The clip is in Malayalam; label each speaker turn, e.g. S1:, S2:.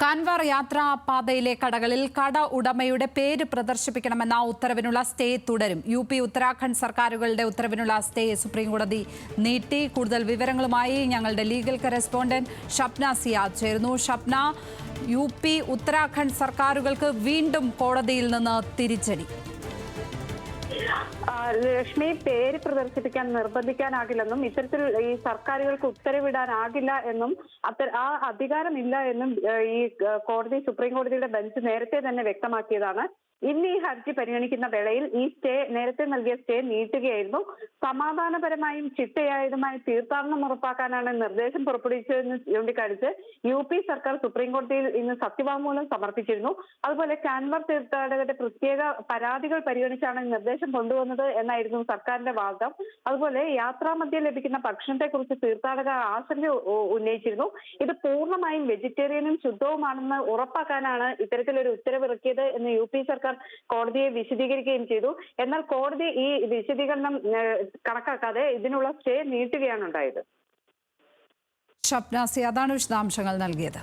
S1: കാൻവാർ യാത്രാ പാതയിലെ കടകളിൽ കട ഉടമയുടെ പേര് പ്രദർശിപ്പിക്കണമെന്ന ഉത്തരവിനുള്ള സ്റ്റേ തുടരും. UP ഉത്തരാഖണ്ഡ് സർക്കാരുകളുടെ ഉത്തരവിനുള്ള സ്റ്റേ സുപ്രീംകോടതി നീട്ടി. കൂടുതൽ വിവരങ്ങളുമായി ഞങ്ങളുടെ ലീഗൽ കറസ്പോണ്ടന്റ് ഷപ്ന സിയാദ് ചേരുന്നു. ഷപ്ന, UP ഉത്തരാഖണ്ഡ് സർക്കാരുകൾക്ക് വീണ്ടും കോടതിയിൽ നിന്ന് തിരിച്ചടി.
S2: ലക്ഷ്മി, പേര് പ്രദർശിപ്പിക്കാൻ നിർബന്ധിക്കാനാകില്ലെന്നും ഇത്തരത്തിൽ ഈ സർക്കാരുകൾക്ക് ഉത്തരവിടാനാകില്ല എന്നും ആ അധികാരമില്ല എന്നും ഈ സുപ്രീം കോടതിയുടെ ബെഞ്ച് നേരത്തെ തന്നെ വ്യക്തമാക്കിയതാണ്. ഇന്ന് ഈ ഹർജി പരിഗണിക്കുന്ന വേളയിൽ ഈ നേരത്തെ നൽകിയ സ്റ്റേ നീട്ടുകയായിരുന്നു. സമാധാനപരമായും ചിട്ടയായതുമായി തീർത്ഥാടനം ഉറപ്പാക്കാനാണ് നിർദ്ദേശം പുറപ്പെടുവിച്ചതെന്ന് ചൂണ്ടിക്കാണിച്ച് UP സർക്കാർ സുപ്രീം കോടതിയിൽ ഇന്ന് സത്യവാങ്മൂലം സമർപ്പിച്ചിരുന്നു. അതുപോലെ കാൻവാർ തീർത്ഥാടകരുടെ പ്രത്യേക പരാതികൾ പരിഗണിച്ചാണ് നിർദ്ദേശം കൊണ്ടുവന്നത് എന്നായിരുന്നു സർക്കാരിന്റെ വാദം. അതുപോലെ യാത്രാമധ്യേ ലഭിക്കുന്ന ഭക്ഷണത്തെക്കുറിച്ച് തീർത്ഥാടകർ ആശങ്ക ഉന്നയിച്ചിരുന്നു. ഇത് പൂർണ്ണമായും വെജിറ്റേറിയനും ശുദ്ധവുമാണെന്ന് ഉറപ്പാക്കാനാണ് ഇത്തരത്തിലൊരു ഉത്തരവിറക്കിയത് എന്ന് UP സർക്കാർ കോടതിയെ വിശദീകരിക്കുകയും ചെയ്തു. എന്നാൽ കോടതി ഈ വിശദീകരണം കണക്കാക്കാതെ ഇതിനുള്ള സ്റ്റേ നീട്ടുകയാണ് ഉണ്ടായത്.
S1: ഷപ്ന സിയാദാണ് വിശദാംശങ്ങൾ നൽകിയത്.